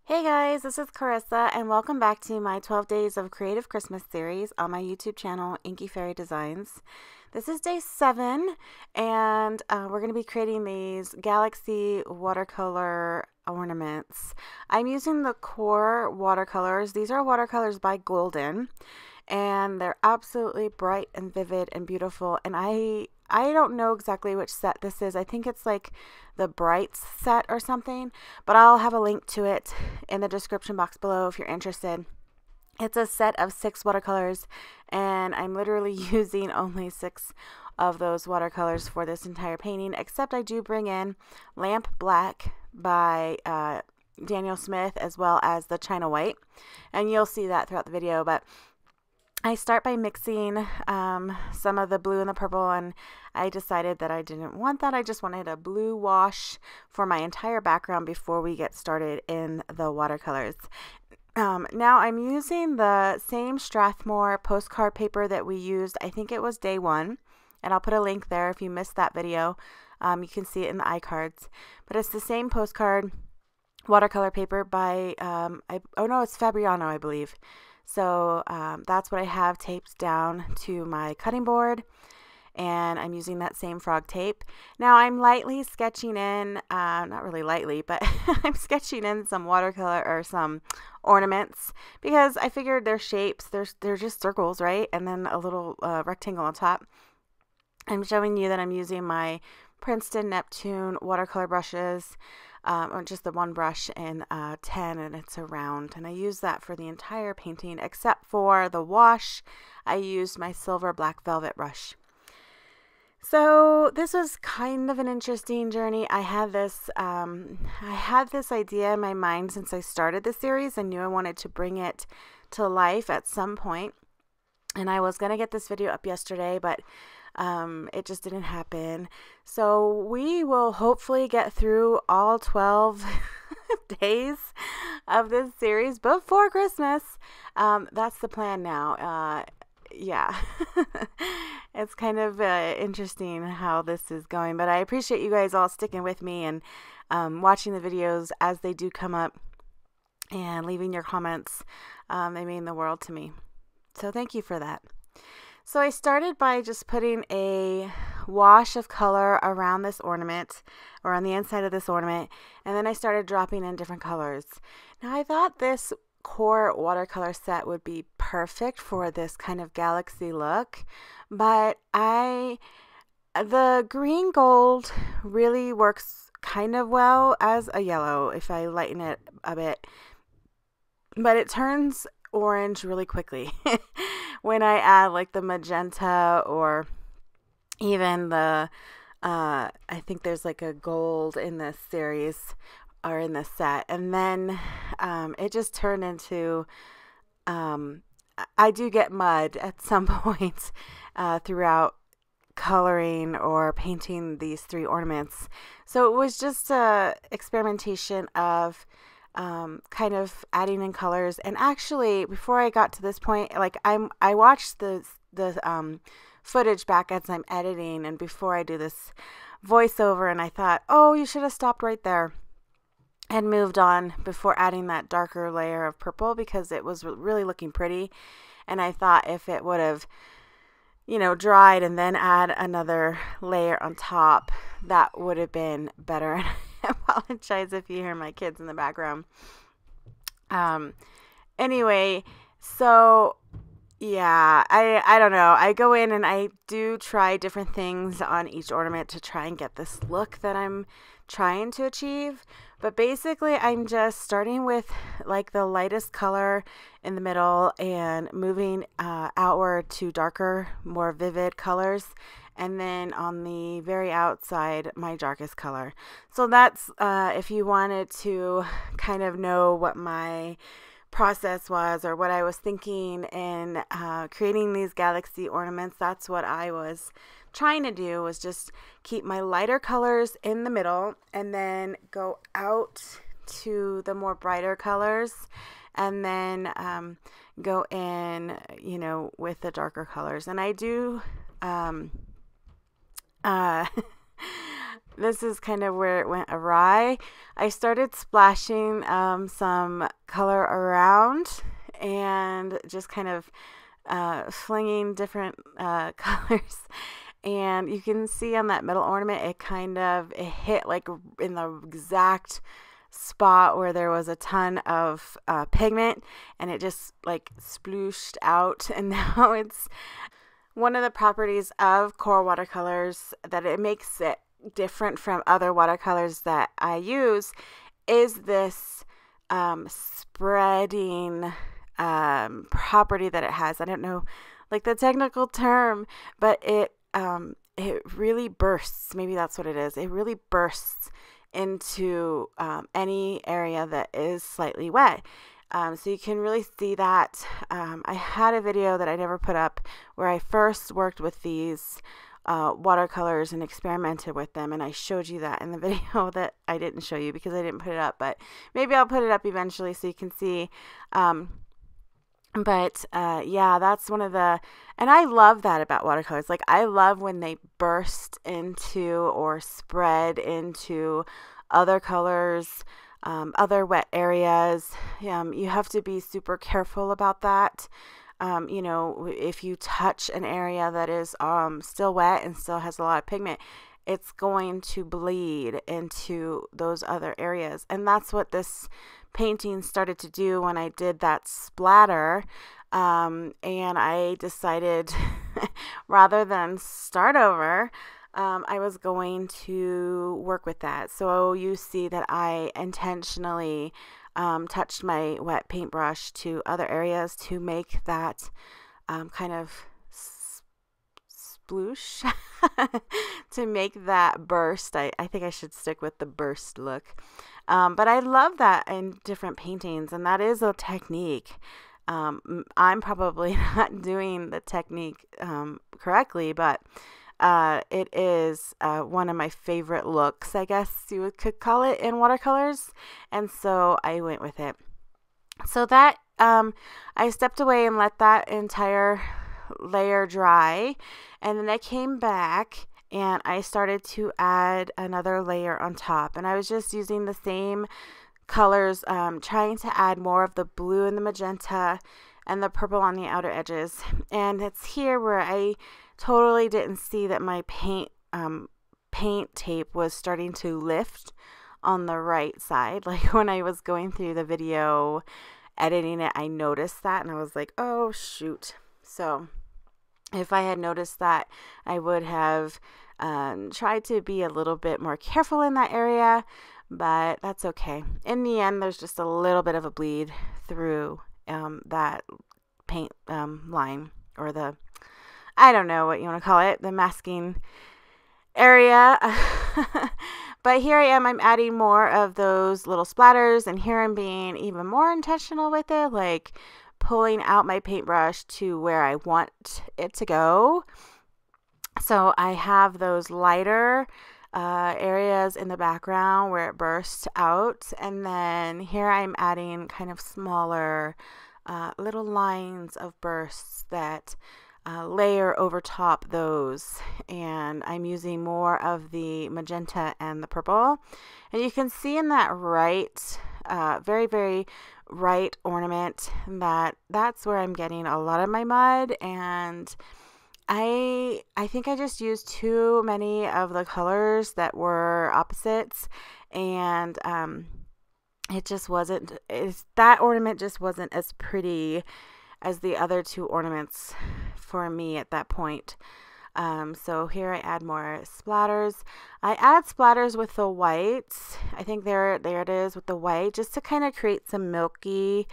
Hey guys, this is Carissa, and welcome back to my 12 Days of Creative Christmas series on my YouTube channel, Inky Fairy Designs. This is day 7, and we're going to be creating these galaxy watercolor ornaments. I'm using the core watercolors. These are watercolors by Golden, and they're absolutely bright and vivid and beautiful, and I don't know exactly which set this is. I think it's like the Brights set or something, but I'll have a link to it in the description box below if you're interested. It's a set of 6 watercolors, and I'm literally using only 6 of those watercolors for this entire painting, except I do bring in Lamp Black by Daniel Smith, as well as the China White, and you'll see that throughout the video. But I start by mixing some of the blue and the purple, and I decided that I didn't want that. I just wanted a blue wash for my entire background before we get started in the watercolors. Now I'm using the same Strathmore postcard paper that we used, I think it was day 1, and I'll put a link there if you missed that video. You can see it in the iCards, but it's the same postcard watercolor paper by, oh no, it's Fabriano, I believe. So that's what I have taped down to my cutting board, and I'm using that same FrogTape. Now I'm lightly sketching in, not really lightly, but I'm sketching in some watercolor or some ornaments because I figured their shapes, they're just circles, right? And then a little rectangle on top. I'm showing you that I'm using my Princeton Neptune watercolor brushes, or just the one brush in 10, and it's a round, and I use that for the entire painting except for the wash. I used my silver black velvet brush. So this was kind of an interesting journey. I had this idea in my mind since I started the series. I knew I wanted to bring it to life at some point, and I was gonna get this video up yesterday, but it just didn't happen. So we will hopefully get through all 12 days of this series before Christmas. That's the plan now. Yeah, it's kind of interesting how this is going, but I appreciate you guys all sticking with me and watching the videos as they do come up and leaving your comments. They mean the world to me. So thank you for that. So I started by just putting a wash of color around this ornament, or on the inside of this ornament, and then I started dropping in different colors. Now I thought this core watercolor set would be perfect for this kind of galaxy look, but the green gold really works kind of well as a yellow if I lighten it a bit, but it turns orange really quickly when I add like the magenta or even the I think there's like a gold in this series or in this set, and then it just turned into I do get mud at some point throughout coloring or painting these 3 ornaments. So it was just a experimentation of kind of adding in colors. And actually, before I got to this point, like I watched the footage back as I'm editing, and before I do this voiceover, and I thought, oh, you should have stopped right there and moved on before adding that darker layer of purple, because it was really looking pretty. And I thought if it would have, you know, dried and then add another layer on top, that would have been better. I apologize if you hear my kids in the background. Anyway, so yeah, I don't know. I go in and I do try different things on each ornament to try and get this look that I'm trying to achieve. But basically, I'm just starting with like the lightest color in the middle and moving outward to darker, more vivid colors. And then on the very outside, my darkest color. So that's if you wanted to kind of know what my process was or what I was thinking in creating these galaxy ornaments, that's what I was trying to do, was just keep my lighter colors in the middle and then go out to the more brighter colors, and then go in, you know, with the darker colors. And I do this is kind of where it went awry. I started splashing some color around and just kind of flinging different colors. And you can see on that middle ornament, it hit like in the exact spot where there was a ton of pigment, and it just like splooshed out. And now it's one of the properties of coral watercolors that it makes it different from other watercolors that I use is this spreading property that it has. I don't know like the technical term, but it really bursts. Maybe that's what it is. It really bursts into any area that is slightly wet. So you can really see that. I had a video that I never put up where I first worked with these watercolors and experimented with them, and I showed you that in the video that I didn't show you because I didn't put it up, but maybe I'll put it up eventually so you can see. Yeah, that's one of the, and I love that about watercolors. Like, I love when they burst into or spread into other colors, other wet areas. You have to be super careful about that. You know, if you touch an area that is still wet and still has a lot of pigment, it's going to bleed into those other areas. And that's what this painting started to do when I did that splatter. And I decided rather than start over, I was going to work with that. So you see that I intentionally touched my wet paintbrush to other areas to make that kind of sploosh, to make that burst. I think I should stick with the burst look. But I love that in different paintings, and that is a technique. I'm probably not doing the technique correctly, but it is one of my favorite looks, I guess you could call it, in watercolors, and so I went with it. So that I stepped away and let that entire layer dry, and then I came back and I started to add another layer on top, and I was just using the same colors, trying to add more of the blue and the magenta and the purple on the outer edges. And it's here where I totally didn't see that my paint tape was starting to lift on the right side. Like, when I was going through the video editing it, I noticed that, and I was like, oh shoot. So if I had noticed that, I would have tried to be a little bit more careful in that area, but that's okay. In the end, there's just a little bit of a bleed through that paint line, or the, I don't know what you want to call it, the masking area. But here I am, I'm adding more of those little splatters, and here I'm being even more intentional with it, like pulling out my paintbrush to where I want it to go. So I have those lighter areas in the background where it bursts out, and then here I'm adding kind of smaller little lines of bursts that layer over top those, and I'm using more of the magenta and the purple. And you can see in that right, very, very right ornament that that's where I'm getting a lot of my mud, and I think I just used too many of the colors that were opposites, and it just wasn't, that ornament just wasn't as pretty as the other two ornaments for me at that point. So here I add more splatters. I add splatters with the white. I think there it is with the white, just to kind of create some milky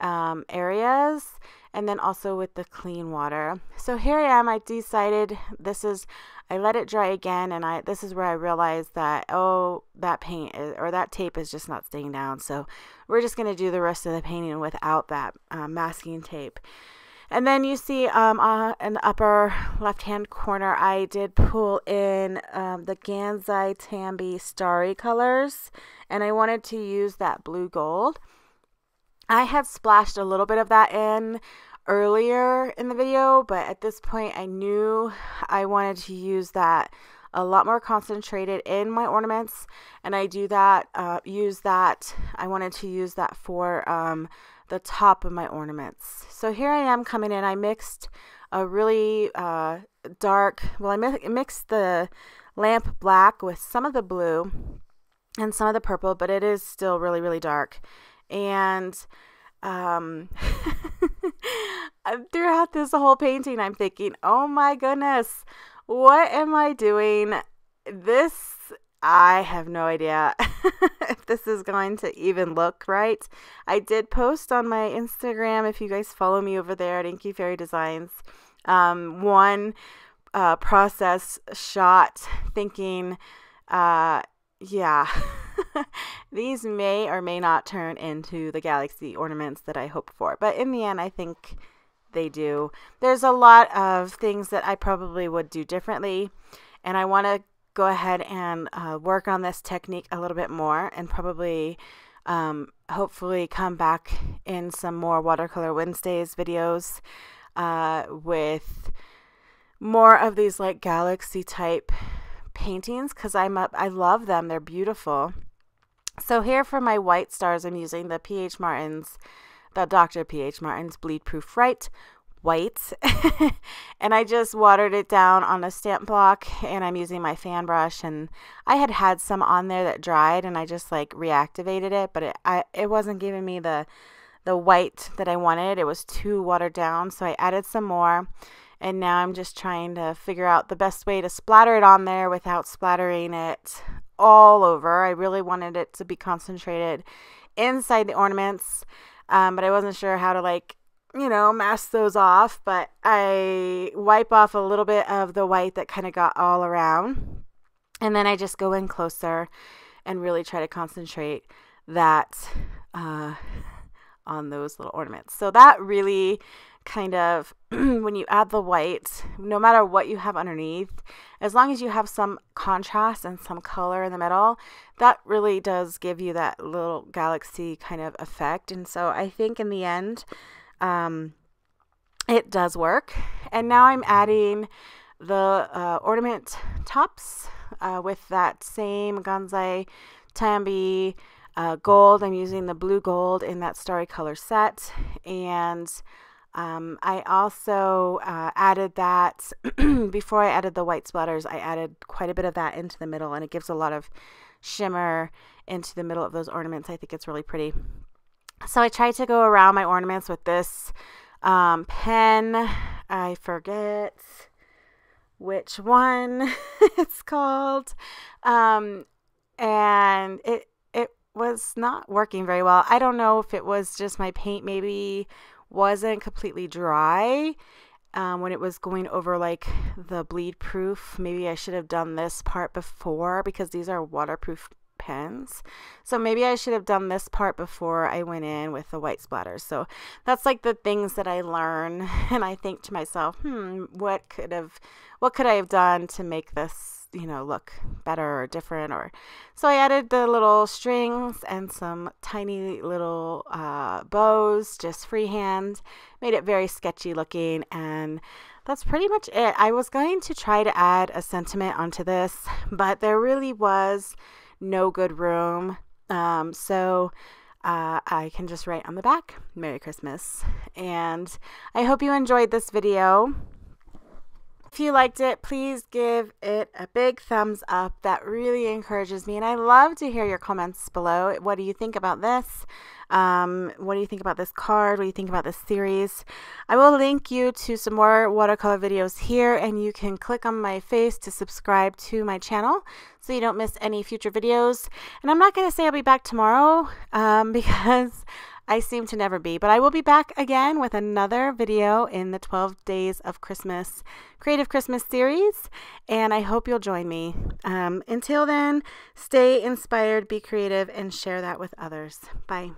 areas, and then also with the clean water. So here I am. I decided I let it dry again, and this is where I realized that, oh, that paint or that tape is just not staying down. So we're just going to do the rest of the painting without that masking tape. And then you see in the upper left-hand corner, I did pull in the Gansai Tambi Starry colors, and I wanted to use that blue gold. I had splashed a little bit of that in earlier in the video, but at this point I knew I wanted to use that a lot more concentrated in my ornaments, and I do that, I wanted to use that for the top of my ornaments. So here I am coming in. I mixed a really dark, well, I mixed the lamp black with some of the blue and some of the purple, but it is still really, really dark. And throughout this whole painting, I'm thinking, oh my goodness, what am I doing? I have no idea if this is going to even look right. I did post on my Instagram, if you guys follow me over there at Inky Fairy Designs, one process shot thinking, yeah, these may or may not turn into the galaxy ornaments that I hope for. But in the end, I think they do. There's a lot of things that I probably would do differently, and I want to go ahead and work on this technique a little bit more, and probably hopefully come back in some more Watercolor Wednesdays videos with more of these like galaxy type paintings, because I love them. They're beautiful. So here for my white stars, I'm using the Dr. P.H. Martin's Bleed Proof White. And I just watered it down on a stamp block, and I'm using my fan brush, and I had some on there that dried, and I just like reactivated it, but it wasn't giving me the white that I wanted. It was too watered down, so I added some more. And now I'm just trying to figure out the best way to splatter it on there without splattering it all over. I really wanted it to be concentrated inside the ornaments, but I wasn't sure how to, like, you know, mask those off. But I wipe off a little bit of the white that kind of got all around, and then I just go in closer and really try to concentrate that on those little ornaments. So that really kind of, when you add the white, no matter what you have underneath, as long as you have some contrast and some color in the middle, that really does give you that little galaxy kind of effect. And so I think in the end, it does work. And now I'm adding the ornament tops with that same Gansai Tambi gold. I'm using the blue gold in that Starry color set, and I also added that before I added the white splatters. I added quite a bit of that into the middle, and it gives a lot of shimmer into the middle of those ornaments. I think it's really pretty. So I tried to go around my ornaments with this pen. I forget which one it's called, and it was not working very well. I don't know if it was just my paint maybe wasn't completely dry when it was going over like the bleed proof. Maybe I should have done this part before, because these are waterproof pens. So maybe I should have done this part before I went in with the white splatters. So that's like the things that I learn, and I think to myself, what could I have done to make this, you know, look better or different? Or so I added the little strings and some tiny little bows, just freehand, made it very sketchy looking, and that's pretty much it. I was going to try to add a sentiment onto this, but there really was no good room, so I can just write on the back, Merry Christmas. And I hope you enjoyed this video. If you liked it, please give it a big thumbs up. That really encourages me, and I love to hear your comments below. What do you think about this? What do you think about this card? What do you think about this series? I will link you to some more watercolor videos here, and you can click on my face to subscribe to my channel so you don't miss any future videos. And I'm not going to say I'll be back tomorrow because I seem to never be, but I will be back again with another video in the 12 Days of Christmas Creative Christmas series, and I hope you'll join me. Until then, stay inspired, be creative, and share that with others. Bye.